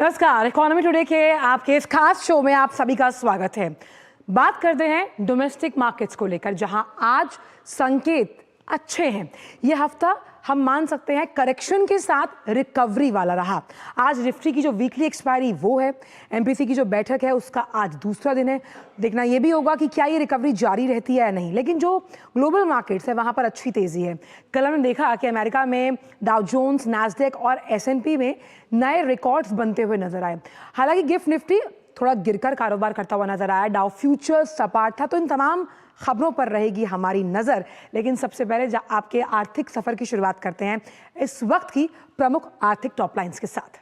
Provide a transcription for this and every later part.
नमस्कार, economy today के आपके इस खास शो में आप सभी का स्वागत है। बात करते हैं डोमेस्टिक मार्केट्स को लेकर, जहां आज संकेत अच्छे हैं। यह हफ्ता हम मान सकते हैं करेक्शन के साथ रिकवरी वाला रहा। आज निफ्टी की जो वीकली एक्सपायरी वो है, एमपीसी की जो बैठक है उसका आज दूसरा दिन है। देखना यह भी होगा कि क्या ये रिकवरी जारी रहती है या नहीं। लेकिन जो ग्लोबल मार्केट्स है वहां पर अच्छी तेजी है। कल हमने देखा कि अमेरिका में डाउ जोन्स, नैस्डैक और एसएनपी में नए रिकॉर्ड्स बनते हुए नजर आए। हालांकि गिफ्ट निफ्टी थोड़ा गिरकर कारोबार करता हुआ नजर आया। डाउ फ्यूचर्स सपाट था। तो इन तमाम खबरों पर रहेगी हमारी नजर। लेकिन सबसे पहले आपके आर्थिक सफर की शुरुआत करते हैं इस वक्त की प्रमुख आर्थिक टॉपलाइंस के साथ।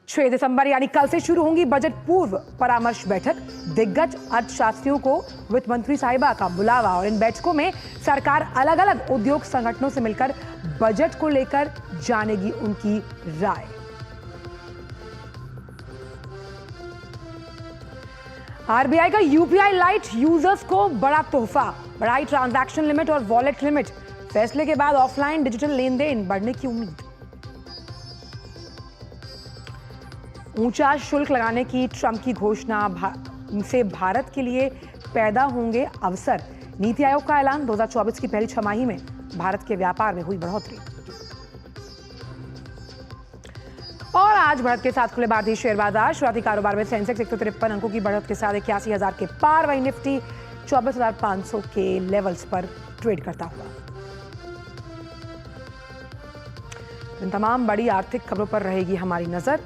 6 दिसंबर यानी कल से शुरू होंगी बजट पूर्व परामर्श बैठक। दिग्गज अर्थशास्त्रियों को वित्त मंत्री साहिबा का बुलावा और इन बैठकों में सरकार अलग अलग उद्योग संगठनों से मिलकर बजट को लेकर जानेगी उनकी राय। आरबीआई का यूपीआई लाइट यूजर्स को बड़ा तोहफा, बढ़ाई ट्रांजैक्शन लिमिट और वॉलेट लिमिट। फैसले के बाद ऑफलाइन डिजिटल लेन देन बढ़ने की उम्मीद। ऊंचा शुल्क लगाने की ट्रंप की घोषणा से भारत के लिए पैदा होंगे अवसर। नीति आयोग का ऐलान, 2024 की पहली छमाही में भारत के व्यापार में हुई बढ़ोतरी। और आज बढ़त के साथ खुले भारतीय शेयर बाजार। शुरुआती कारोबार में सेंसेक्स 153 अंकों की बढ़त के साथ 81,000 के पार, वहीं निफ्टी 24,500 के लेवल्स पर ट्रेड करता हुआ। इन तमाम बड़ी आर्थिक खबरों पर रहेगी हमारी नजर।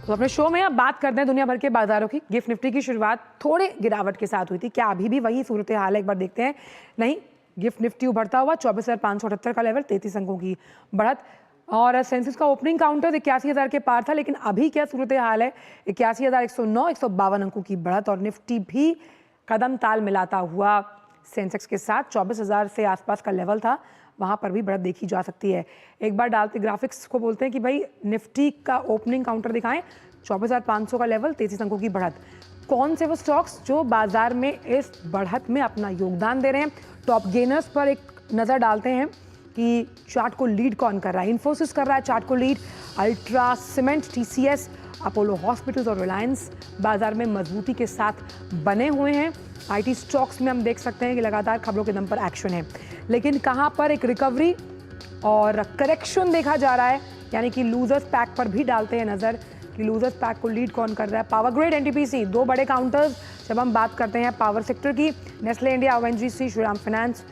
तो अपने शो में अब बात करते हैं दुनिया भर के बाजारों की। गिफ्ट निफ्टी की शुरुआत थोड़े गिरावट के साथ हुई थी। क्या अभी भी वही सूरत हाल है? एक बार देखते हैं। नहीं, गिफ्ट निफ्टी उभरता हुआ 24,578 का लेवल, 33 अंकों की बढ़त। और सेंसेक्स का ओपनिंग काउंटर 81,000 के पार था। लेकिन अभी क्या सूरत हाल है? 81,109, 152 अंकों की बढ़त। और निफ्टी भी कदम ताल मिलाता हुआ सेंसेक्स के साथ 24,000 से आसपास का लेवल था, वहां पर भी बढ़त देखी जा सकती है। एक बार डालते ग्राफिक्स को बोलते हैं कि भाई निफ्टी का ओपनिंग काउंटर दिखाएं, 24,500 का लेवल, 33 अंकों की बढ़त। कौन से वो स्टॉक्स जो बाजार में इस बढ़त में अपना योगदान दे रहे हैं? टॉप गेनर्स पर एक नजर डालते हैं कि चार्ट को लीड कौन कर रहा है। इन्फोसिस कर रहा है चार्ट को lead. Ultra cement, TCS, Apollo hospitals और रिलायंस बाजार में मजबूती के साथ बने हुए हैं। आईटी स्टॉक्स में हम देख सकते हैं कि लगातार खबरों के दम पर एक्शन है। लेकिन कहां पर एक रिकवरी और करेक्शन देखा जा रहा है, यानी कि लूजर्स पैक पर भी डालते हैं नजर कि लूजर्स पैक को लीड कौन कर रहा है। पावर ग्रिड, एनटीपीसी, दो बड़े काउंटर्स। जब हम बात करते हैं पावर सेक्टर की, Nestle India, ONGC, Shriram finance,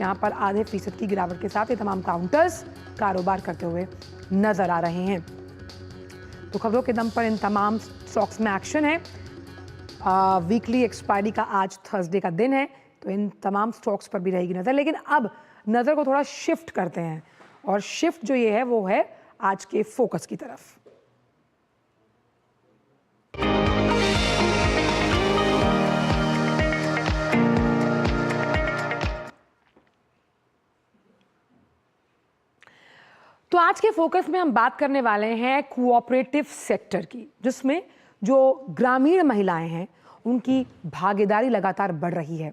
यहाँ पर आधे फीसद की गिरावट के साथ ये तमाम काउंटर्स कारोबार करते हुए नजर आ रहे हैं। तो खबरों के दम पर इन तमाम स्टॉक्स में एक्शन है। वीकली एक्सपायरी का आज थर्सडे का दिन है, तो इन तमाम स्टॉक्स पर भी रहेगी नजर। लेकिन अब नजर को थोड़ा शिफ्ट करते हैं, और शिफ्ट जो ये है वो है आज के फोकस की तरफ। तो आज के फोकस में हम बात करने वाले हैं कोऑपरेटिव सेक्टर की, जिसमें जो ग्रामीण महिलाएं हैं उनकी भागीदारी लगातार बढ़ रही है।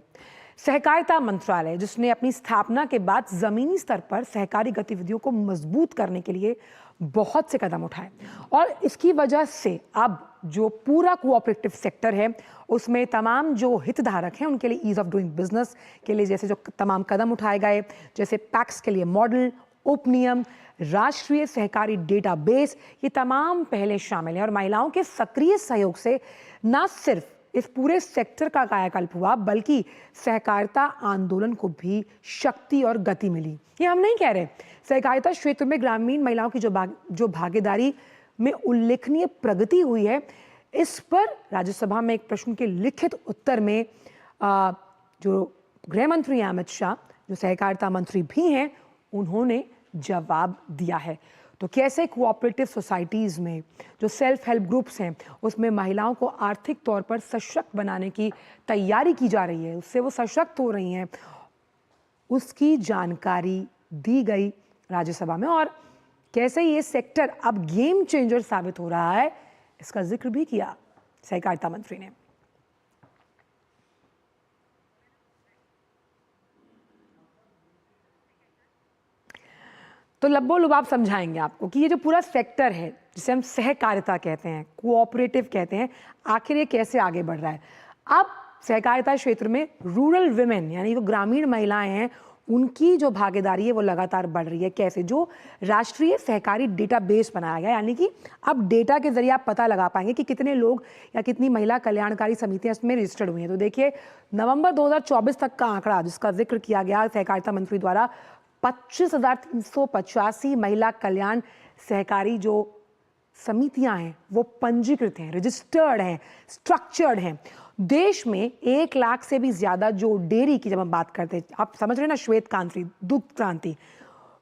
सहकारिता मंत्रालय, जिसने अपनी स्थापना के बाद जमीनी स्तर पर सहकारी गतिविधियों को मजबूत करने के लिए बहुत से कदम उठाए, और इसकी वजह से अब जो पूरा कोऑपरेटिव सेक्टर है उसमें तमाम जो हितधारक हैं उनके लिए ईज ऑफ डूइंग बिजनेस के लिए जैसे जो तमाम कदम उठाए गए, जैसे पैक्स के लिए मॉडल, उपनियम, राष्ट्रीय सहकारी डेटाबेस, ये तमाम पहले शामिल हैं। और महिलाओं के सक्रिय सहयोग से न सिर्फ इस पूरे सेक्टर का कायाकल्प हुआ, बल्कि सहकारिता आंदोलन को भी शक्ति और गति मिली। ये हम नहीं कह रहे। सहकारिता क्षेत्र में ग्रामीण महिलाओं की जो भागीदारी में उल्लेखनीय प्रगति हुई है, इस पर राज्यसभा में एक प्रश्न के लिखित उत्तर में जो गृह मंत्री अमित शाह, जो सहकारिता मंत्री भी हैं, उन्होंने जवाब दिया है। तो कैसे कोऑपरेटिव सोसाइटीज़ में जो सेल्फ हेल्प ग्रुप्स हैं उसमें महिलाओं को आर्थिक तौर पर सशक्त बनाने की तैयारी की जा रही है, उससे वो सशक्त हो रही हैं, उसकी जानकारी दी गई राज्यसभा में। और कैसे ये सेक्टर अब गेम चेंजर साबित हो रहा है, इसका जिक्र भी किया सहकारिता मंत्री ने। तो लब्बो लुबाब समझाएंगे आपको कि ये जो पूरा सेक्टर है जिसे हम सहकारिता कहते हैं, कोऑपरेटिव कहते हैं, आखिर ये कैसे आगे बढ़ रहा है। अब सहकारिता क्षेत्र में रूरल विमेन यानी जो ग्रामीण महिलाएं हैं उनकी जो भागीदारी है वो लगातार बढ़ रही है। कैसे? जो राष्ट्रीय सहकारी डेटाबेस बनाया गया, यानी कि अब डेटा के जरिए आप पता लगा पाएंगे कि कितने लोग या कितनी महिला कल्याणकारी समितियां इसमें रजिस्टर्ड हुई हैं। तो देखिए नवंबर 2024 तक का आंकड़ा जिसका जिक्र किया गया सहकारिता मंत्री द्वारा, 25,385 महिला कल्याण सहकारी जो समितियां हैं वो पंजीकृत हैं, रजिस्टर्ड हैं, स्ट्रक्चर्ड हैं। देश में 1 लाख से भी ज्यादा जो डेयरी की जब हम बात करते हैं, आप समझ रहे हैं ना, श्वेत क्रांति, दुग्ध क्रांति,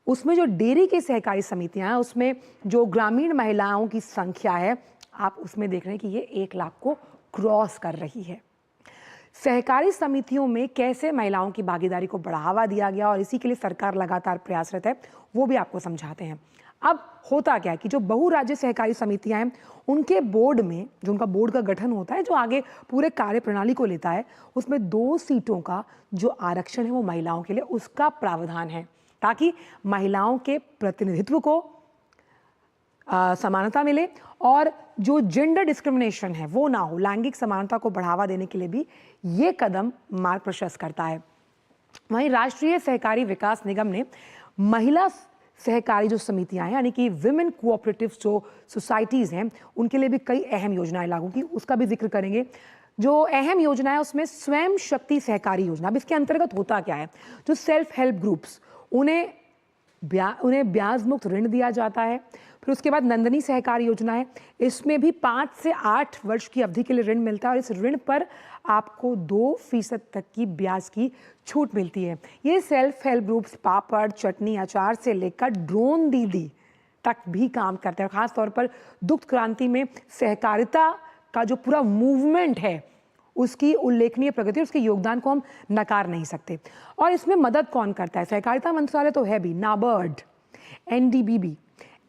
उसमें जो डेयरी की सहकारी समितियां हैं उसमें जो ग्रामीण महिलाओं की संख्या है आप उसमें देख रहे हैं कि ये 1 लाख को क्रॉस कर रही है। सहकारी समितियों में कैसे महिलाओं की भागीदारी को बढ़ावा दिया गया और इसी के लिए सरकार लगातार प्रयासरत है, वो भी आपको समझाते हैं। अब होता क्या है कि जो बहुराज्य सहकारी समितियां हैं उनके बोर्ड में, जो उनका बोर्ड का गठन होता है जो आगे पूरे कार्य प्रणाली को लेता है, उसमें 2 सीटों का जो आरक्षण है वो महिलाओं के लिए उसका प्रावधान है, ताकि महिलाओं के प्रतिनिधित्व को समानता मिले और जो जेंडर डिस्क्रिमिनेशन है वो ना हो। लैंगिक समानता को बढ़ावा देने के लिए भी ये कदम मार्ग प्रशस्त करता है। वहीं राष्ट्रीय सहकारी विकास निगम ने महिला सहकारी जो समितियां हैं यानी कि विमेन कोऑपरेटिव जो सोसाइटीज हैं उनके लिए भी कई अहम योजनाएं लागू की, उसका भी जिक्र करेंगे। जो अहम योजना है उसमें स्वयं शक्ति सहकारी योजना। अब इसके अंतर्गत होता क्या है, जो सेल्फ हेल्प ग्रुप्स उन्हें ब्याज मुक्त ऋण दिया जाता है। फिर उसके बाद नंदनी सहकारी योजना है, इसमें भी 5 से 8 वर्ष की अवधि के लिए ऋण मिलता है और इस ऋण पर आपको 2% तक की ब्याज की छूट मिलती है। ये सेल्फ हेल्प ग्रुप्स पापड़, चटनी, अचार से लेकर ड्रोन दीदी तक भी काम करते हैं। खास तौर पर दुग्ध क्रांति में सहकारिता का जो पूरा मूवमेंट है उसकी उल्लेखनीय प्रगति, उसके योगदान को हम नकार नहीं सकते। और इसमें मदद कौन करता है? सहकारिता मंत्रालय तो है भी, नाबार्ड, एनडीबीबी,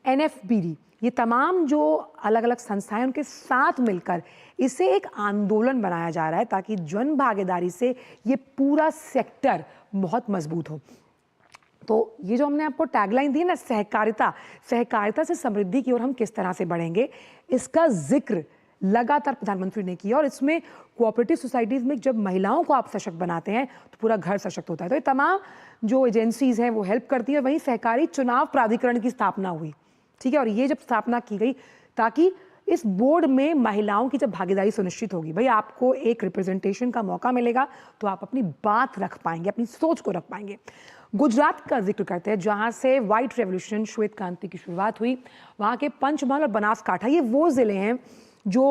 एनएफबीडी, ये तमाम जो अलग अलग संस्थाएं उनके साथ मिलकर इसे एक आंदोलन बनाया जा रहा है ताकि जन भागीदारी से ये पूरा सेक्टर बहुत मजबूत हो। तो ये जो हमने आपको टैगलाइन दी ना, सहकारिता से समृद्धि की ओर हम किस तरह से बढ़ेंगे, इसका जिक्र लगातार प्रधानमंत्री ने किया। और इसमें कोऑपरेटिव सोसाइटीज में जब महिलाओं को आप सशक्त बनाते हैं तो पूरा घर सशक्त होता है। तो ये तमाम जो एजेंसीज हैं वो हेल्प करती है। वहीं सहकारी चुनाव प्राधिकरण की स्थापना हुई, ठीक है, और ये जब स्थापना की गई ताकि इस बोर्ड में महिलाओं की जब भागीदारी सुनिश्चित होगी, भाई आपको एक रिप्रेजेंटेशन का मौका मिलेगा तो आप अपनी बात रख पाएंगे, अपनी सोच को रख पाएंगे। गुजरात का जिक्र करते हैं जहां से व्हाइट रेवोल्यूशन, श्वेत क्रांति की शुरुआत हुई। वहां के पंचमहल और बनासकांठा ये वो जिले हैं जो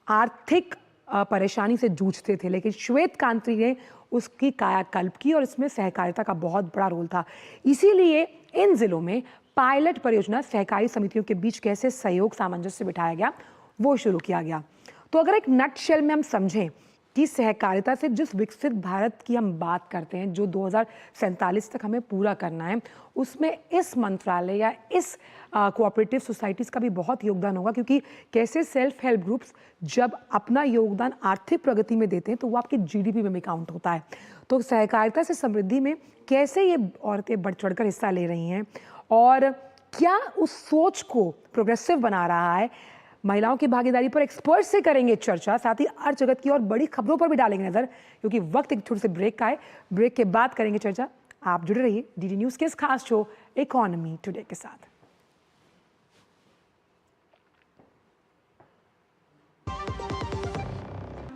आर्थिक परेशानी से जूझते थे, लेकिन श्वेत क्रांति ने उसकी कायाकल्प की और इसमें सहकारिता का बहुत बड़ा रोल था। इसीलिए इन जिलों में पायलट परियोजना सहकारी समितियों के बीच कैसे सहयोग सामंजस्य बिठाया गया वो शुरू किया गया। तो अगर एक नटशेल में हम समझें कि सहकारिता से जिस विकसित भारत की हम बात करते हैं जो 2047 तक हमें पूरा करना है, उसमें इस मंत्रालय या इस कोऑपरेटिव सोसाइटीज़ का भी बहुत योगदान होगा, क्योंकि कैसे सेल्फ हेल्प ग्रुप्स जब अपना योगदान आर्थिक प्रगति में देते हैं तो वो आपके जीडीपी में भी काउंट होता है। तो सहकारिता से समृद्धि में कैसे ये औरतें बढ़ चढ़कर हिस्सा ले रही हैं और क्या उस सोच को प्रोग्रेसिव बना रहा है। महिलाओं की भागीदारी पर एक्सपर्ट से करेंगे चर्चा, साथ ही अर्थ जगत की और बड़ी खबरों पर भी डालेंगे नजर, क्योंकि वक्त एक छोटे से ब्रेक का है। ब्रेक के बाद करेंगे चर्चा। आप जुड़े रहिए डीडी न्यूज के इस खास शो इकोनॉमी टुडे के साथ।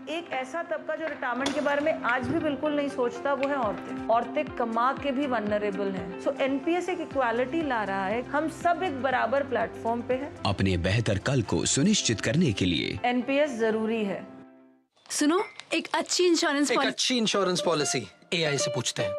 एक ऐसा तबका जो रिटायरमेंट के बारे में आज भी बिल्कुल नहीं सोचता वो है औरतें। औरतें कमा के भी वल्नरेबल हैं। सो एनपीएस एक इक्वालिटी ला रहा है, हम सब एक बराबर प्लेटफॉर्म पे हैं। अपने बेहतर कल को सुनिश्चित करने के लिए एनपीएस जरूरी है। सुनो, एक अच्छी इंश्योरेंस पॉलिसी एआई से पूछते हैं।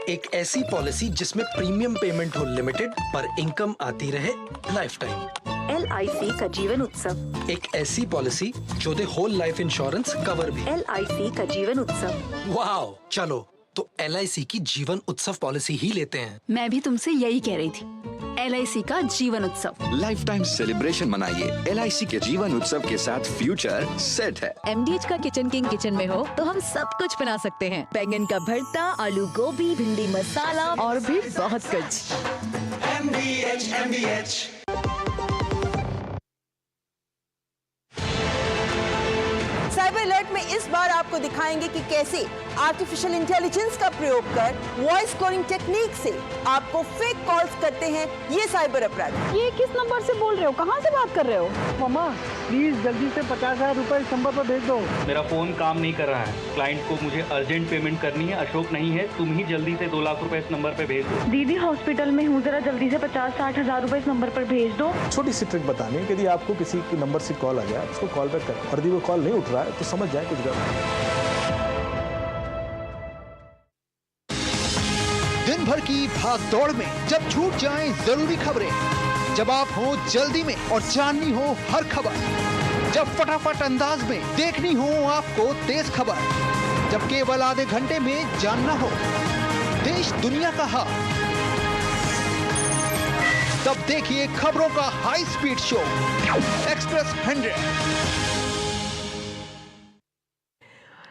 एक ऐसी पॉलिसी जिसमें प्रीमियम पेमेंट हो लिमिटेड पर इनकम आती रहे लाइफ टाइम। LIC का जीवन उत्सव। एक ऐसी पॉलिसी जो दे होल लाइफ इंश्योरेंस कवर भी। LIC का जीवन उत्सव। वाओ, चलो तो LIC की जीवन उत्सव पॉलिसी ही लेते हैं। मैं भी तुमसे यही कह रही थी, LIC का जीवन उत्सव। लाइफ टाइम सेलिब्रेशन मनाइए LIC के जीवन उत्सव के साथ। फ्यूचर सेट है। MDH का किचन किंग किचन में हो तो हम सब कुछ बना सकते हैं। बैंगन का भरता, आलू गोभी, भिंडी मसाला और भी बहुत कुछ। साइबर अलर्ट में इस बार आपको दिखाएंगे कि कैसे आर्टिफिशियल इंटेलिजेंस का प्रयोग कर वॉइस स्कोरिंग टेक्निक से आपको फेक कॉल्स करते हैं ये साइबर अपराधी। ये किस नंबर से बोल रहे हो, कहाँ से बात कर रहे हो? मामा प्लीज जल्दी से 50,000 रुपए इस नंबर पर भेज दो। मेरा फोन काम नहीं कर रहा है, क्लाइंट को मुझे अर्जेंट पेमेंट करनी है, अशोक नहीं है, तुम ही जल्दी से 2 लाख रुपए इस नंबर पे भेज दो। दीदी हॉस्पिटल में हूँ, जरा जल्दी से 50-60 हजार रुपए इस नंबर पर भेज दो। छोटी सी ट्रिक बतानी है कि यदि आपको किसी के नंबर से कॉल आ जाए उसको कॉल बैक करें और यदि वो कॉल नहीं उठ रहा है तो समझ जाए कुछ गड़बड़ है। दिन भर की भाग दौड़ में जब छूट जाएं जरूरी खबरें, जब आप हो जल्दी में और जाननी हो हर खबर, जब फटाफट अंदाज में देखनी हो आपको तेज खबर, जब केवल आधे घंटे में जानना हो देश दुनिया का हाल, तब देखिए खबरों का हाई स्पीड शो एक्सप्रेस 100।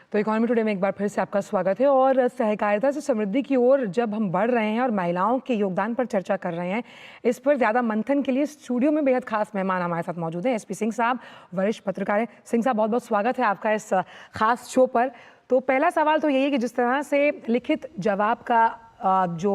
तो इकोनॉमी टुडे में एक बार फिर से आपका स्वागत है। और सहकारिता से समृद्धि की ओर जब हम बढ़ रहे हैं और महिलाओं के योगदान पर चर्चा कर रहे हैं, इस पर ज़्यादा मंथन के लिए स्टूडियो में बेहद खास मेहमान हमारे साथ मौजूद हैं। एसपी सिंह साहब वरिष्ठ पत्रकार हैं। सिंह साहब बहुत बहुत स्वागत है आपका इस खास शो पर। तो पहला सवाल तो यही है कि जिस तरह से लिखित जवाब का जो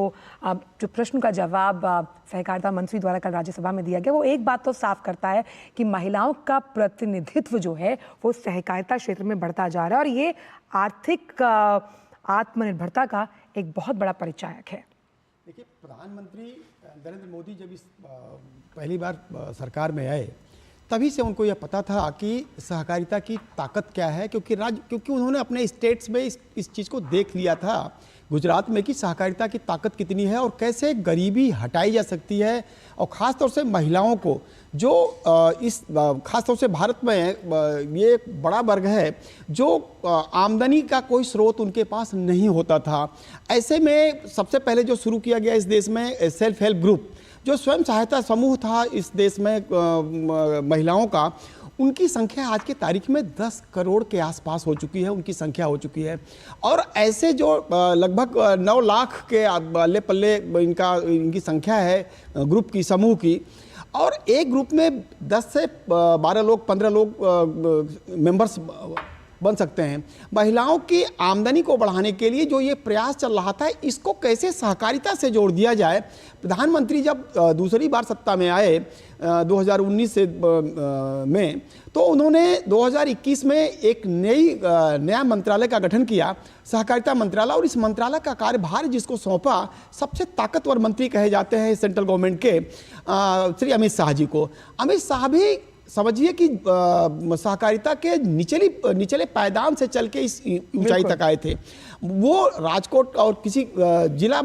प्रश्न का जवाब सहकारिता मंत्री द्वारा कल राज्यसभा में दिया गया, वो एक बात तो साफ करता है कि महिलाओं का प्रतिनिधित्व जो है वो सहकारिता क्षेत्र में बढ़ता जा रहा है और ये आर्थिक आत्मनिर्भरता का एक बहुत बड़ा परिचायक है। देखिए, प्रधानमंत्री नरेंद्र मोदी जब इस पहली बार सरकार में आए तभी से उनको यह पता था कि सहकारिता की ताकत क्या है, क्योंकि उन्होंने अपने स्टेट्स में इस चीज़ को देख लिया था गुजरात में कि सहकारिता की ताकत कितनी है और कैसे गरीबी हटाई जा सकती है। और ख़ास तौर से महिलाओं को जो ख़ास तौर से भारत में ये एक बड़ा वर्ग है जो आमदनी का कोई स्रोत उनके पास नहीं होता था। ऐसे में सबसे पहले जो शुरू किया गया इस देश में सेल्फ हेल्प ग्रुप, जो स्वयं सहायता समूह था इस देश में महिलाओं का, उनकी संख्या आज की तारीख में 10 करोड़ के आसपास हो चुकी है, उनकी संख्या हो चुकी है। और ऐसे जो लगभग 9 लाख के अल्ले पल्ले इनकी संख्या है ग्रुप की, समूह की। और एक ग्रुप में 10 से 12 लोग 15 लोग मेंबर्स बन सकते हैं। महिलाओं की आमदनी को बढ़ाने के लिए जो ये प्रयास चल रहा था, इसको कैसे सहकारिता से जोड़ दिया जाए। प्रधानमंत्री जब दूसरी बार सत्ता में आए 2019 से में, तो उन्होंने 2021 में एक नया मंत्रालय का गठन किया, सहकारिता मंत्रालय। और इस मंत्रालय का कार्यभार जिसको सौंपा सबसे ताकतवर मंत्री कहे जाते हैं सेंट्रल गवर्नमेंट के श्री अमित शाह जी को। अमित शाह भी समझिए कि सहकारिता के निचले पायदान से चल के इस ऊंचाई तक आए थे। वो राजकोट और किसी जिला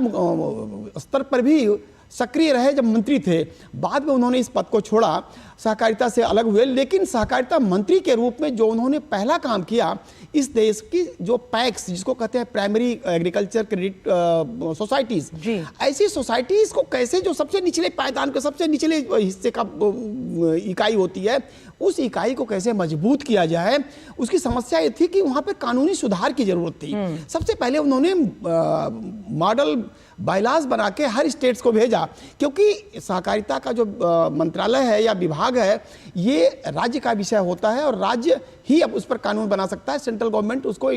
स्तर पर भी सक्रिय रहे जब मंत्री थे। बाद में उन्होंने इस पद को छोड़ा, सहकारिता से अलग हुए। लेकिन सहकारिता मंत्री के रूप में जो उन्होंने पहला काम किया, इस देश की जो पैक्स जिसको कहते हैं प्राइमरी एग्रीकल्चर क्रेडिट सोसाइटीज, ऐसी सोसाइटीज को कैसे, जो सबसे निचले पायदान के सबसे निचले हिस्से का इकाई होती है, उस इकाई को कैसे मजबूत किया जाए। उसकी समस्या ये थी कि वहाँ पे कानूनी सुधार की जरूरत थी। सबसे पहले उन्होंने मॉडल बायलाज बना के हर स्टेट्स को भेजा, क्योंकि सहकारिता का जो मंत्रालय है या विभाग है, ये राज्य का विषय होता है और राज्य ही अब उस पर कानून बना सकता है। सेंट्रल गवर्नमेंट उसको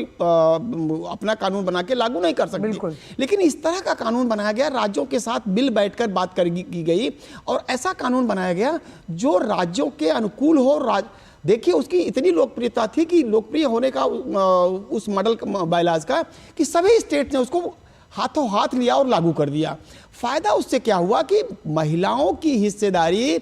अपना कानून बना के लागू नहीं कर सकती। लेकिन इस तरह का कानून बनाया गया, राज्यों के साथ बिल बैठकर बात की गई और ऐसा कानून बनाया गया जो राज्यों के अनुकूल हो। देखिए, उसकी इतनी लोकप्रियता थी कि लोकप्रिय होने का उस मॉडल बायलाज का कि सभी स्टेट ने उसको हाथों हाथ लिया और लागू कर दिया। फायदा उससे क्या हुआ कि महिलाओं की हिस्सेदारी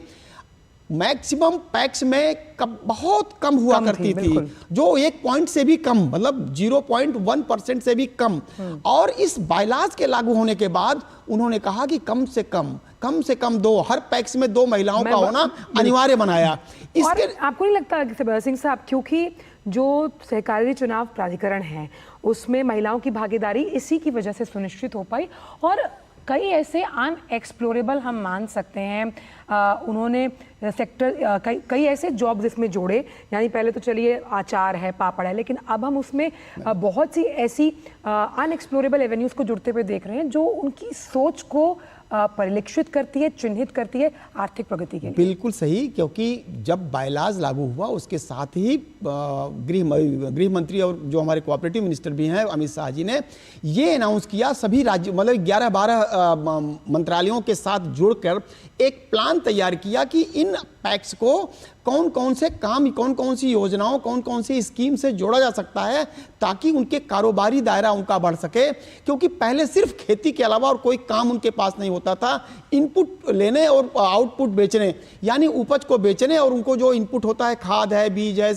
मैक्सिमम पैक्स में बहुत कम हुआ करती थी, जो 1 पॉइंट से भी कम, मतलब 0.1% से भी कम। और इस बायलाज के लागू होने के बाद उन्होंने कहा कि कम से कम 2, हर पैक्स में 2 महिलाओं का होना अनिवार्य बनाया। और आपको नहीं लगता सिंह साहब, क्योंकि जो सहकारी चुनाव प्राधिकरण है उसमें महिलाओं की भागीदारी इसी की वजह से सुनिश्चित हो पाई, और कई ऐसे अनएक्सप्लोरेबल हम मान सकते हैं उन्होंने सेक्टर कई ऐसे जॉब्स इसमें जोड़े, यानी पहले तो चलिए आचार है, पापड़ है, लेकिन अब हम उसमें बहुत सी ऐसी अनएक्सप्लोरेबल एवेन्यूज को जुड़ते हुए देख रहे हैं जो उनकी सोच को परिलक्षित करती है, चिन्हित करती है आर्थिक प्रगति के लिए। बिल्कुल सही, क्योंकि जब बायलाज लागू हुआ उसके साथ ही गृह मंत्री और जो हमारे कोऑपरेटिव मिनिस्टर भी हैं अमित शाह जी ने ये अनाउंस किया, सभी राज्य मतलब 11-12 मंत्रालयों के साथ जुड़कर एक प्लान तैयार किया कि इन पैक्स को कौन कौन से काम, कौन कौन सी योजनाओं, कौन कौन सी स्कीम से जोड़ा जा सकता है ताकि उनके कारोबारी दायरा उनका बढ़ सके। क्योंकि पहले सिर्फ खेती के अलावा और कोई काम उनके पास नहीं होता था, इनपुट लेने और आउटपुट बेचने, यानी उपज को बेचने और उनको जो इनपुट होता है, खाद है, बीज है,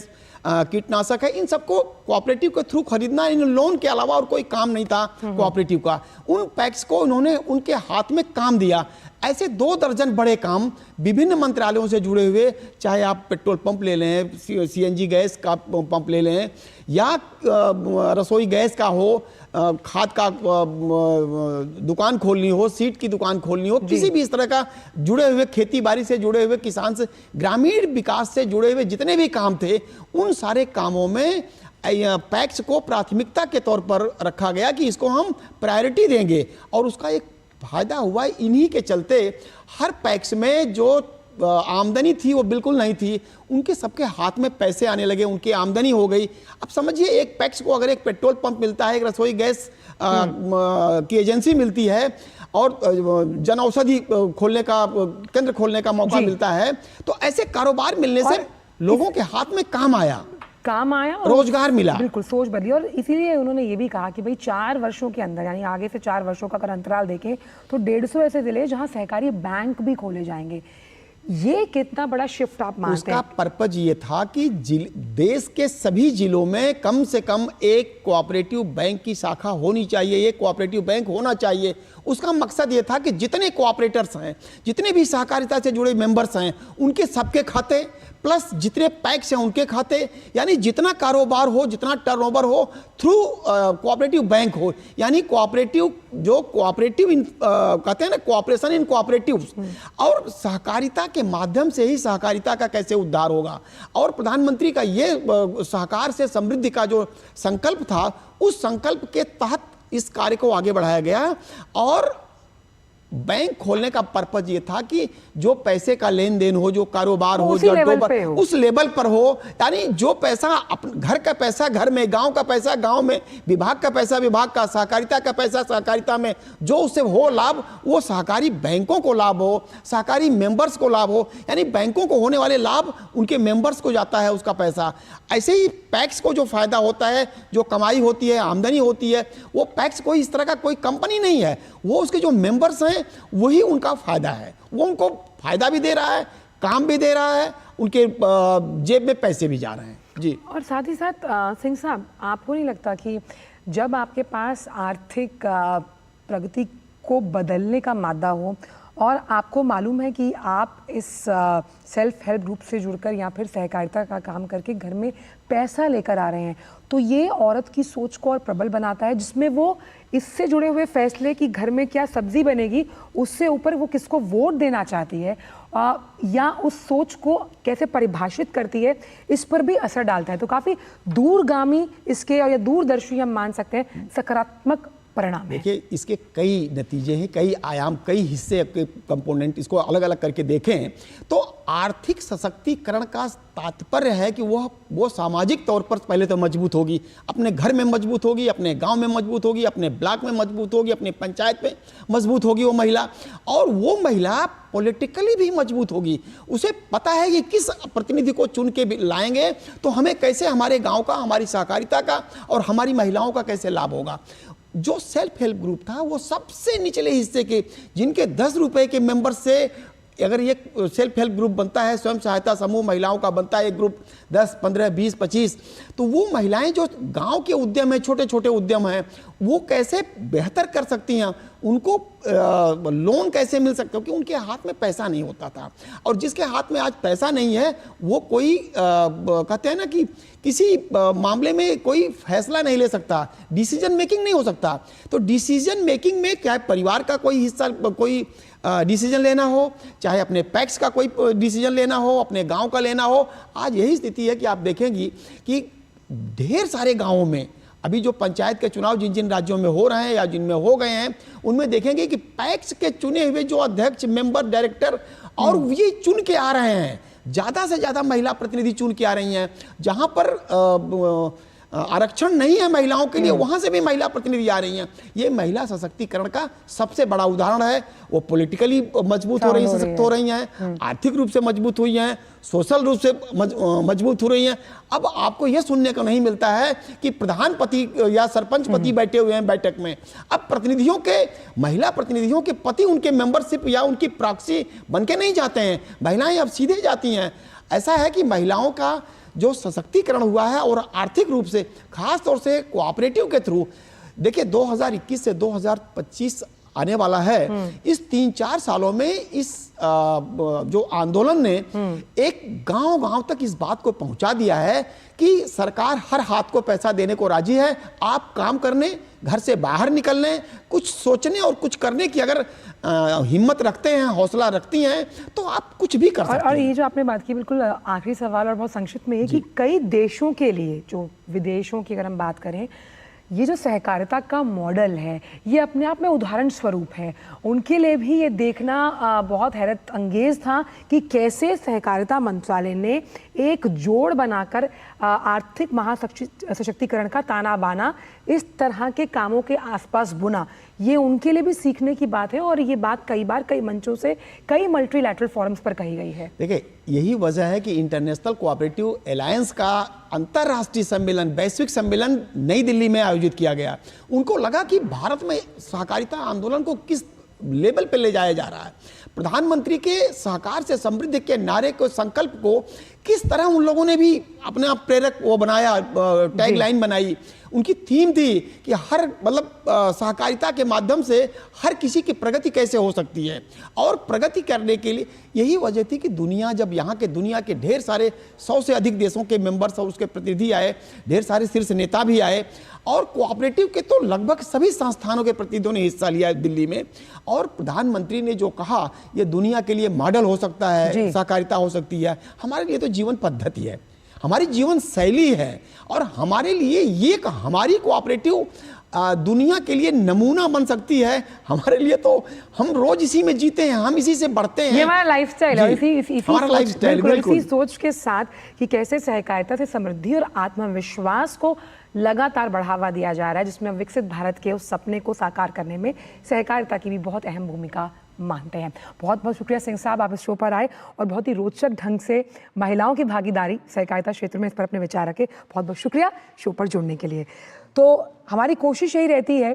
कीटनाशक है, इन सबको कोऑपरेटिव के थ्रू खरीदना, इन लोन के अलावा और कोई काम नहीं था कोऑपरेटिव का। उन पैक्स को उन्होंने उनके हाथ में काम दिया। ऐसे 2 दर्जन बड़े काम विभिन्न मंत्रालयों से जुड़े हुए, चाहे आप पेट्रोल पंप ले लें, सीएनजी गैस का पंप ले लें, या रसोई गैस का हो, खाद का दुकान खोलनी हो, सीट की दुकान खोलनी हो, किसी भी इस तरह का जुड़े हुए, खेती बाड़ी से जुड़े हुए, किसान से, ग्रामीण विकास से जुड़े हुए जितने भी काम थे, उन सारे कामों में पैक्स को प्राथमिकता के तौर पर रखा गया कि इसको हम प्रायोरिटी देंगे। और उसका एक फायदा हुआ, इन्हीं के चलते हर पैक्स में जो आमदनी थी वो बिल्कुल नहीं थी, उनके सबके हाथ में पैसे आने लगे, उनकी आमदनी हो गई। अब समझिए एक पैक्स को अगर एक पेट्रोल पंप मिलता है, एक रसोई गैस की एजेंसी मिलती है और जन औषधि खोलने का केंद्र खोलने का मौका मिलता है, तो ऐसे कारोबार मिलने से लोगों के हाथ में काम आया और रोजगार मिला, बिल्कुल सोच बदली। और इसीलिए उन्होंने ये भी कहा कि भाई 4 वर्षों के अंदर, यानी आगे से 4 वर्षों का अगर अंतराल देखें तो 150 ऐसे जिले जहां सहकारी बैंक भी खोले जाएंगे। ये कितना बड़ा शिफ्ट आप मानते हैं? उसका पर्पज ये था कि देश के सभी जिलों में कम से कम एक कोऑपरेटिव बैंक की शाखा होनी चाहिए, एक कोऑपरेटिव बैंक होना चाहिए। उसका मकसद ये था कि जितने कोऑपरेटर्स हैं, जितने भी सहकारिता से जुड़े मेंबर्स हैं, उनके सबके खाते प्लस जितने पैक्स हैं उनके खाते, यानी जितना कारोबार हो, जितना टर्नओवर हो, थ्रू कोऑपरेटिव बैंक हो, यानी कोऑपरेटिव जो कोऑपरेटिव कहते हैं ना, कोऑपरेशन इन कोऑपरेटिव्स। और सहकारिता के माध्यम से ही सहकारिता का कैसे उद्धार होगा। और प्रधानमंत्री का ये सहकार से समृद्धि का जो संकल्प था, उस संकल्प के तहत इस कार्य को आगे बढ़ाया गया। और बैंक खोलने का पर्पज ये था कि जो पैसे का लेन देन हो, जो कारोबार हो, उस लेवल पर हो, यानी जो पैसा घर का पैसा घर में, गांव का पैसा गांव में, विभाग का पैसा विभाग का, सहकारिता का पैसा सहकारिता में, जो उससे हो लाभ वो सहकारी बैंकों को लाभ हो, सहकारी मेंबर्स को लाभ हो, यानी बैंकों को होने वाले लाभ उनके मेंबर्स को जाता है उसका पैसा। ऐसे ही पैक्स को जो फायदा होता है, जो कमाई होती है, आमदनी होती है, वो पैक्स कोई इस तरह का कोई कंपनी नहीं है, वो उसके जो मेंबर्स हैं वही उनका फायदा है। वो उनको फायदा भी दे रहा है, काम भी दे रहा है, उनके जेब में पैसे भी जा रहे हैं। जी। और साथ ही साथ सिंह साहब, आपको नहीं लगता कि जब आपके पास आर्थिक प्रगति को बदलने का मादा हो और आपको मालूम है कि आप इस सेल्फ हेल्प ग्रुप से जुड़कर या फिर सहकारिता का काम करके घर में पैसा लेकर आ रहे हैं, तो ये औरत की सोच को और प्रबल बनाता है, जिसमें वो इससे जुड़े हुए फैसले कि घर में क्या सब्जी बनेगी, उससे ऊपर वो किसको वोट देना चाहती है या उस सोच को कैसे परिभाषित करती है, इस पर भी असर डालता है। तो काफ़ी दूरगामी इसके और या दूरदर्शी हम मान सकते हैं सकारात्मक परिणाम। देखिए, इसके कई नतीजे हैं, कई आयाम, कई हिस्से के कंपोनेंट, इसको अलग अलग करके देखें तो आर्थिक सशक्तिकरण का तात्पर्य है कि वो सामाजिक तौर पर पहले तो मजबूत होगी, अपने घर में मजबूत होगी, अपने गांव में मजबूत होगी, अपने ब्लॉक में मजबूत होगी, अपने पंचायत में मजबूत होगी वो महिला, और वो महिला पॉलिटिकली भी मजबूत होगी। उसे पता है कि किस प्रतिनिधि को चुन के लाएंगे तो हमें कैसे हमारे गाँव का, हमारी सहकारिता का और हमारी महिलाओं का कैसे लाभ होगा। जो सेल्फ हेल्प ग्रुप था वो सबसे निचले हिस्से के, जिनके 10 रुपए के मेंबर से अगर ये सेल्फ हेल्प ग्रुप बनता है, स्वयं सहायता समूह महिलाओं का बनता है एक ग्रुप 10, 15, 20, 25, तो वो महिलाएं जो गांव के उद्यम हैं, छोटे छोटे उद्यम हैं, वो कैसे बेहतर कर सकती हैं, उनको लोन कैसे मिल सकता है, क्योंकि उनके हाथ में पैसा नहीं होता था। और जिसके हाथ में आज पैसा नहीं है वो कोई कहते हैं ना कि किसी मामले में कोई फैसला नहीं ले सकता, डिसीजन मेकिंग नहीं हो सकता। तो डिसीजन मेकिंग में क्या परिवार का कोई हिस्सा, कोई डिसीजन लेना हो, चाहे अपने पैक्स का कोई डिसीजन लेना हो, अपने गांव का लेना हो, आज यही स्थिति है कि आप देखेंगी कि ढेर सारे गांवों में अभी जो पंचायत के चुनाव जिन जिन राज्यों में हो रहे हैं या जिनमें हो गए हैं, उनमें देखेंगे कि पैक्स के चुने हुए जो अध्यक्ष, मेंबर, डायरेक्टर और ये चुन के आ रहे हैं, ज़्यादा से ज़्यादा महिला प्रतिनिधि चुन के आ रही हैं। जहाँ पर आरक्षण नहीं है महिलाओं के लिए, वहां से भी महिला प्रतिनिधि आ रही हैं। ये महिला सशक्तिकरण का सबसे बड़ा उदाहरण है। वो पॉलिटिकली मजबूत हो रही हैं, सशक्त हो रही हैं, आर्थिक रूप से मजबूत हुई हैं, सोशल रूप से मजबूत हो रही हैं। अब आपको यह सुनने को नहीं मिलता है कि प्रधानपति या सरपंच पति बैठे हुए हैं बैठक में। अब प्रतिनिधियों के, महिला प्रतिनिधियों के पति उनके मेंबरशिप या उनकी प्रॉक्सी बन के नहीं जाते हैं, महिलाएं अब सीधे जाती हैं। ऐसा है कि महिलाओं का जो सशक्तिकरण हुआ है और आर्थिक रूप से, खास तौर से कोऑपरेटिव के थ्रू, देखिए 2021 से 2025 आने वाला है। इस 3-4 सालों में इस जो आंदोलन ने एक गांव-गांव तक इस बात को पहुंचा दिया है कि सरकार हर हाथ को पैसा देने को राजी है। आप काम करने, घर से बाहर निकलने, कुछ सोचने और कुछ करने की अगर हिम्मत रखते हैं, हौसला रखती हैं, तो आप कुछ भी कर सकते हैं। और ये जो आपने बात की, बिल्कुल आखिरी सवाल और बहुत संक्षिप्त में है कि कई देशों के लिए, जो विदेशों की अगर हम बात करें, ये जो सहकारिता का मॉडल है, ये अपने आप में उदाहरण स्वरूप है। उनके लिए भी ये देखना बहुत हैरत अंगेज था कि कैसे सहकारिता मंत्रालय ने एक जोड़ बनाकर आर्थिक महासशक्तिकरण का ताना बाना इस तरह के कामों के आसपास बुना। ये उनके लिए भी सीखने की बात है और ये बात कई बार कई मंचों से, कई मल्टीलैटरल फोरम्स पर कही गई है। देखिए, यही वजह है कि इंटरनेशनल कोऑपरेटिव अलायंस का अंतर्राष्ट्रीय सम्मेलन, वैश्विक सम्मेलन नई दिल्ली में आयोजित किया गया। उनको लगा कि भारत में सहकारिता आंदोलन को किस लेवल पे ले जाया जा रहा है, प्रधानमंत्री के सहकार से समृद्धि के नारे को, संकल्प को किस तरह उन लोगों ने भी अपने आप प्रेरक वो बनाया, टैगलाइन बनाई। उनकी थीम थी कि हर मतलब सहकारिता के माध्यम से हर किसी की प्रगति कैसे हो सकती है। और प्रगति करने के लिए यही वजह थी कि दुनिया, जब यहाँ के दुनिया के ढेर सारे 100 से अधिक देशों के मेंबर्स और उसके प्रतिनिधि आए, ढेर सारे शीर्ष नेता भी आए, और कोऑपरेटिव के तो लगभग सभी संस्थानों के प्रतिनिधियों ने हिस्सा लिया दिल्ली में। और प्रधानमंत्री ने जो कहा, ये दुनिया के लिए मॉडल हो सकता है, सहकारिता हो सकती है, हमारे लिए तो जीवन पद्धति है, हमारी जीवन शैली है। और हमारे लिए ये हमारी कोऑपरेटिव दुनिया के लिए नमूना बन सकती है। हमारे लिए तो हम रोज इसी में जीते हैं, हम इसी से बढ़ते हैं, ये हमारा लाइफस्टाइल है। इसी सोच के साथ कि कैसे सहकारिता से समृद्धि और आत्मविश्वास को लगातार बढ़ावा दिया जा रहा है, जिसमें विकसित भारत के उस सपने को साकार करने में सहकारिता की भी बहुत अहम भूमिका मानते हैं। बहुत बहुत शुक्रिया सिंह साहब, आप इस शो पर आए और बहुत ही रोचक ढंग से महिलाओं की भागीदारी सहकारिता क्षेत्र में इस पर अपने विचार रखे। बहुत बहुत शुक्रिया शो पर जुड़ने के लिए। तो हमारी कोशिश यही रहती है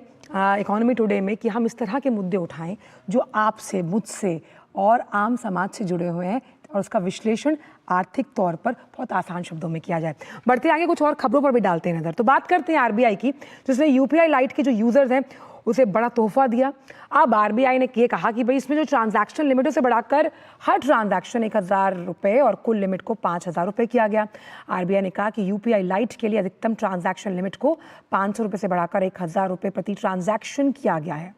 इकोनॉमी टुडे में कि हम इस तरह के मुद्दे उठाएं जो आपसे, मुझसे और आम समाज से जुड़े हुए हैं, और उसका विश्लेषण आर्थिक तौर पर बहुत आसान शब्दों में किया जाए। बढ़ते आगे कुछ और खबरों पर भी डालते हैं नजर। तो बात करते हैं आरबीआई की, जिसने यूपीआई लाइट के जो यूजर्स हैं उसे बड़ा तोहफा दिया। अब आरबीआई ने ये कहा कि भाई इसमें जो ट्रांजैक्शन लिमिट से बढ़ाकर हर ट्रांजैक्शन 1000 रुपये और कुल लिमिट को 5000 रुपये किया गया। आरबीआई ने कहा कि यूपीआई लाइट के लिए अधिकतम ट्रांजैक्शन लिमिट को 500 रुपये से बढ़ाकर 1000 रुपये प्रति ट्रांजैक्शन किया गया है।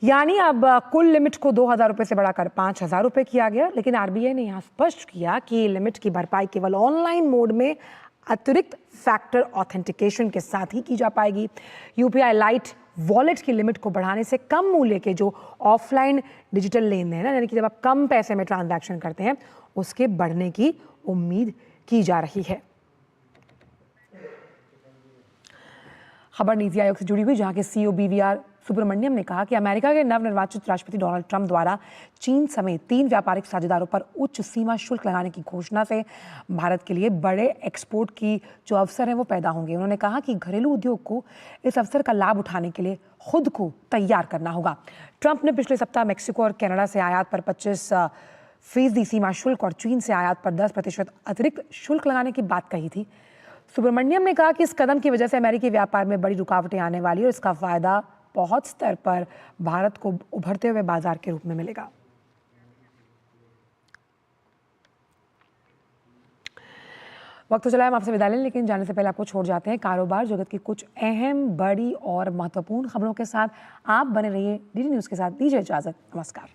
यानी अब कुल लिमिट को 2000 रुपये से बढ़ाकर 5000 रुपये किया गया। लेकिन आरबीआई ने यहाँ स्पष्ट किया कि लिमिट की भरपाई केवल ऑनलाइन मोड में अतिरिक्त फैक्टर ऑथेंटिकेशन के साथ ही की जा पाएगी। यूपीआई लाइट वॉलेट की लिमिट को बढ़ाने से कम मूल्य के जो ऑफलाइन डिजिटल लेन देन है, यानी कि जब आप कम पैसे में ट्रांजैक्शन करते हैं, उसके बढ़ने की उम्मीद की जा रही है। खबर नीति आयोग से जुड़ी हुई, जहां के सीईओ बीवीआर सुब्रमण्यम ने कहा कि अमेरिका के नवनिर्वाचित राष्ट्रपति डोनाल्ड ट्रंप द्वारा चीन समेत 3 व्यापारिक साझेदारों पर उच्च सीमा शुल्क लगाने की घोषणा से भारत के लिए बड़े एक्सपोर्ट की जो अवसर हैं वो पैदा होंगे। उन्होंने कहा कि घरेलू उद्योग को इस अवसर का लाभ उठाने के लिए खुद को तैयार करना होगा। ट्रंप ने पिछले सप्ताह मेक्सिको और कनाडा से आयात पर 25% सीमा शुल्क और चीन से आयात पर 10% अतिरिक्त शुल्क लगाने की बात कही थी। सुब्रमण्यम ने कहा कि इस कदम की वजह से अमेरिकी व्यापार में बड़ी रुकावटें आने वाली है और इसका फायदा बहुत स्तर पर भारत को उभरते हुए बाजार के रूप में मिलेगा। वक्त तो चला है, हम आपसे विदा लें, लेकिन जाने से पहले आपको छोड़ जाते हैं कारोबार जगत की कुछ अहम, बड़ी और महत्वपूर्ण खबरों के साथ। आप बने रहिए डीडी न्यूज़ के साथ। दीजिए इजाजत, नमस्कार।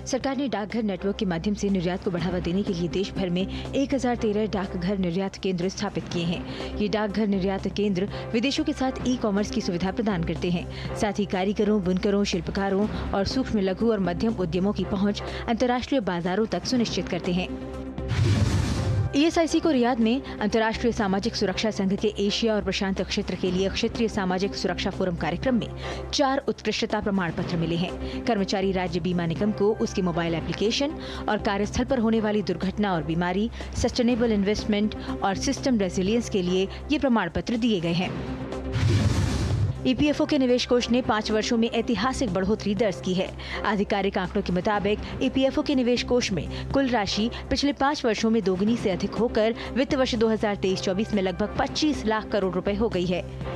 सरकार ने डाकघर नेटवर्क के माध्यम से निर्यात को बढ़ावा देने के लिए देश भर में 1013 डाकघर निर्यात केंद्र स्थापित किए हैं। ये डाकघर निर्यात केंद्र विदेशों के साथ ई-कॉमर्स की सुविधा प्रदान करते हैं। साथ ही कारीगरों, बुनकरों, शिल्पकारों और सूक्ष्म, लघु और मध्यम उद्यमों की पहुंच अंतर्राष्ट्रीय बाजारों तक सुनिश्चित करते हैं। ESIC को रियाद में अंतर्राष्ट्रीय सामाजिक सुरक्षा संघ के एशिया और प्रशांत क्षेत्र के लिए क्षेत्रीय सामाजिक सुरक्षा फोरम कार्यक्रम में 4 उत्कृष्टता प्रमाण पत्र मिले हैं। कर्मचारी राज्य बीमा निगम को उसके मोबाइल एप्लीकेशन और कार्यस्थल पर होने वाली दुर्घटना और बीमारी, सस्टेनेबल इन्वेस्टमेंट और सिस्टम रेजिलियंस के लिए ये प्रमाण पत्र दिए गए हैं। EPFO के निवेश कोष ने 5 वर्षों में ऐतिहासिक बढ़ोतरी दर्ज की है। आधिकारिक आंकड़ों के मुताबिक EPFO के निवेश कोष में कुल राशि पिछले 5 वर्षों में दोगुनी से अधिक होकर वित्त वर्ष 2023-24 में लगभग 25 लाख करोड़ रुपए हो गई है।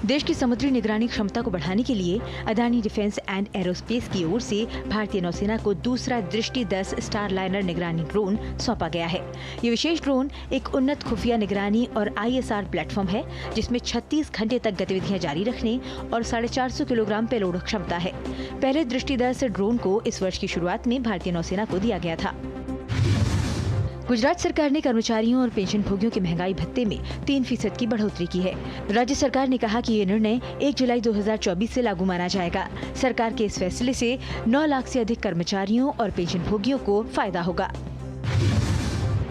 देश की समुद्री निगरानी क्षमता को बढ़ाने के लिए अदानी डिफेंस एंड एरोस्पेस की ओर से भारतीय नौसेना को दूसरा दृष्टि 10 स्टारलाइनर निगरानी ड्रोन सौंपा गया है। ये विशेष ड्रोन एक उन्नत खुफिया निगरानी और ISR प्लेटफॉर्म है, जिसमें 36 घंटे तक गतिविधियां जारी रखने और 450 किलोग्राम पेलोड क्षमता है। पहले दृष्टि 10 ड्रोन को इस वर्ष की शुरुआत में भारतीय नौसेना को दिया गया था। गुजरात सरकार ने कर्मचारियों और पेंशन भोगियों के महंगाई भत्ते में 3% की बढ़ोतरी की है। राज्य सरकार ने कहा कि ये निर्णय 1 जुलाई 2024 से लागू माना जाएगा। सरकार के इस फैसले से 9 लाख से अधिक कर्मचारियों और पेंशन भोगियों को फायदा होगा।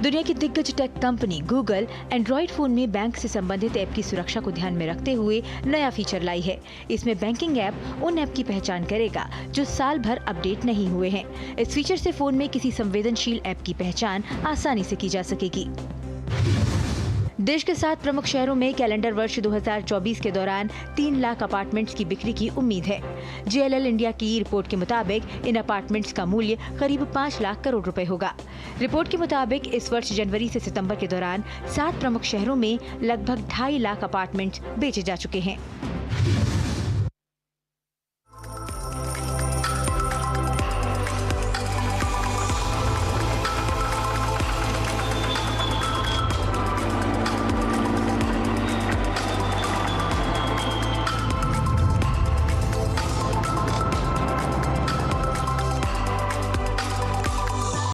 दुनिया की दिग्गज tech company Google Android phone में बैंक से संबंधित ऐप की सुरक्षा को ध्यान में रखते हुए नया फीचर लाई है। इसमें बैंकिंग ऐप उन ऐप की पहचान करेगा जो साल भर अपडेट नहीं हुए हैं। इस फीचर से फोन में किसी संवेदनशील ऐप की पहचान आसानी से की जा सकेगी। देश के 7 प्रमुख शहरों में कैलेंडर वर्ष 2024 के दौरान 3 लाख अपार्टमेंट्स की बिक्री की उम्मीद है। JLL इंडिया की रिपोर्ट के मुताबिक इन अपार्टमेंट्स का मूल्य करीब 5 लाख करोड़ रुपए होगा। रिपोर्ट के मुताबिक इस वर्ष जनवरी से सितंबर के दौरान 7 प्रमुख शहरों में लगभग 2.5 लाख अपार्टमेंट्स बेचे जा चुके हैं।